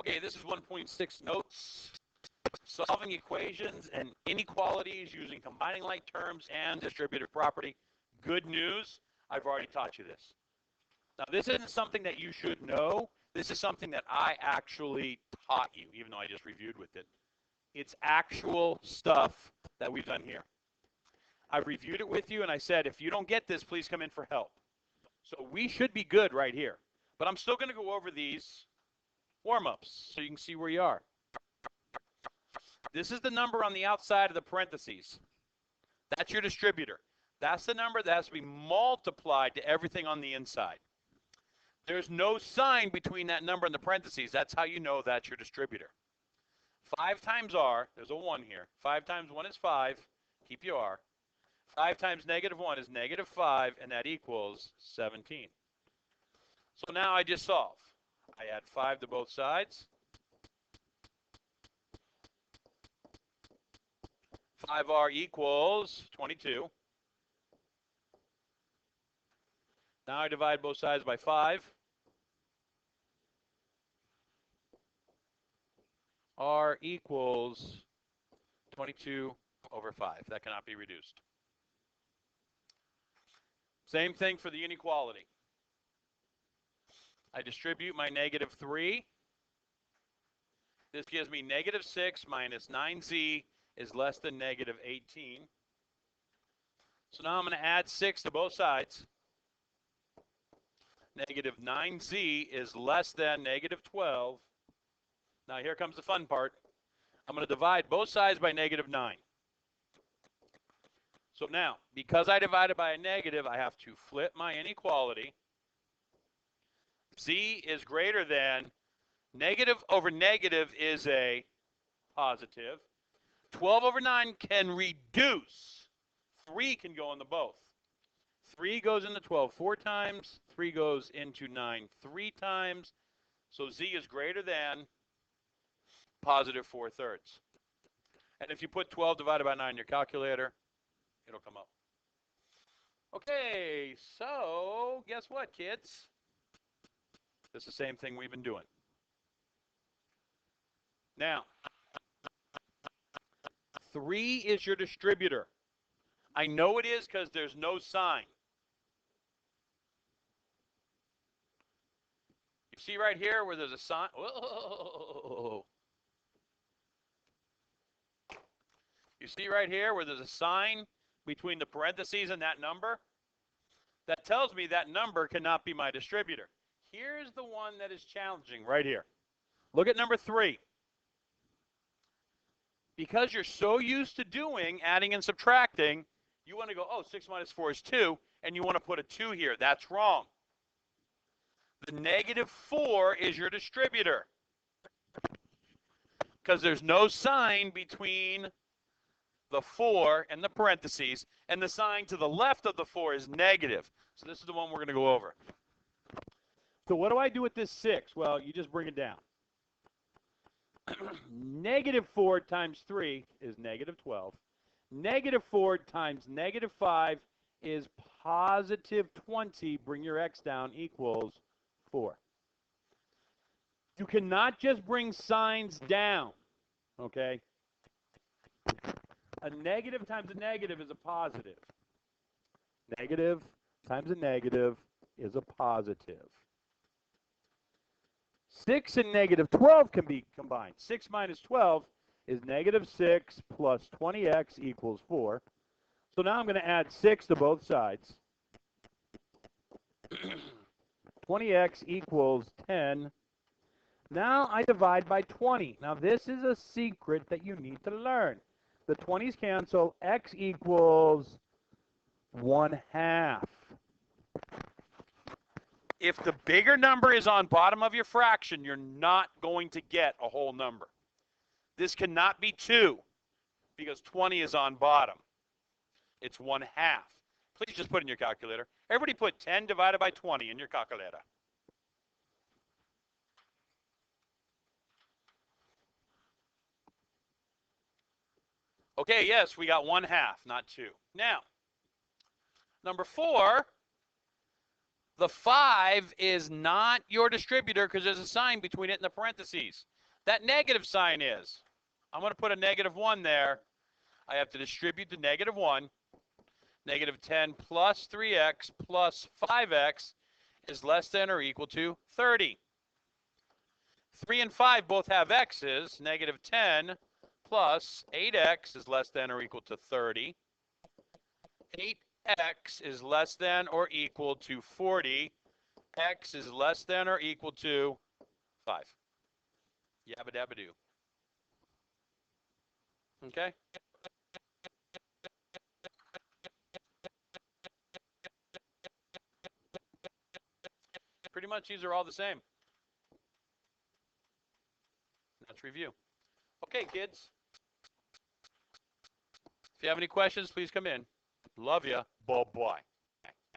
Okay, this is 1.6 notes. Solving equations and inequalities using combining like terms and distributive property. Good news, I've already taught you this. Now, this isn't something that you should know. This is something that I actually taught you, even though I just reviewed with it. It's actual stuff that we've done here. I've reviewed it with you, and I said, if you don't get this, please come in for help. So we should be good right here. But I'm still going to go over these warm-ups so you can see where you are. This is the number on the outside of the parentheses. That's your distributor. That's the number that has to be multiplied to everything on the inside. There's no sign between that number and the parentheses. That's how you know that's your distributor. 5 times r, there's a 1 here. 5 times 1 is 5. Keep your r. 5 times negative 1 is negative 5, and that equals 17. So now I just solve. I add 5 to both sides. 5r equals 22. Now I divide both sides by 5. R equals 22 over 5. That cannot be reduced. Same thing for the inequality. I distribute my negative 3. This gives me negative 6 minus 9z is less than negative 18. So now I'm going to add 6 to both sides. Negative 9z is less than negative 12. Now here comes the fun part. I'm going to divide both sides by negative 9. So now, because I divided by a negative, I have to flip my inequality. Z is greater than, negative over negative is a positive. 12 over 9 can reduce. 3 can go in the both. 3 goes into 12 4 times. 3 goes into 9 3 times. So Z is greater than positive 4/3. And if you put 12 divided by 9 in your calculator, it'll come up. Okay, so guess what, kids? It's the same thing we've been doing. Now, 3 is your distributor. I know it is because there's no sign. You see right here where there's a sign? Whoa. You see right here where there's a sign between the parentheses and that number? That tells me that number cannot be my distributor. Here's the one that is challenging right here. Look at number 3. Because you're so used to doing adding and subtracting, you want to go, oh, 6 minus 4 is 2, and you want to put a 2 here. That's wrong. The negative 4 is your distributor because there's no sign between the 4 and the parentheses, and the sign to the left of the 4 is negative. So this is the one we're going to go over. So what do I do with this 6? Well, you just bring it down. Negative 4 times 3 is negative 12. Negative 4 times negative 5 is positive 20. Bring your x down equals 4. You cannot just bring signs down, okay? A negative times a negative is a positive. Negative times a negative is a positive. 6 and negative 12 can be combined. 6 minus 12 is negative 6 plus 20x equals 4. So now I'm going to add 6 to both sides. 20x equals 10. Now I divide by 20. Now this is a secret that you need to learn. The 20s cancel. X equals 1/2. If the bigger number is on bottom of your fraction, you're not going to get a whole number. This cannot be 2 because 20 is on bottom. It's 1/2. Please just put in your calculator. Everybody put 10 divided by 20 in your calculator. Okay, yes, we got 1/2, not 2. Now, number 4, The 5 is not your distributor because there's a sign between it and the parentheses. That negative sign is. I'm going to put a -1 there. I have to distribute the -1. -10 plus 3x plus 5x is less than or equal to 30. 3 and 5 both have x's. -10 plus 8x is less than or equal to 30. 8x is less than or equal to 40. X is less than or equal to 5. Yabba dabba doo. Okay? Pretty much these are all the same. Let's review. Okay, kids. If you have any questions, please come in. Love ya. Bye-bye.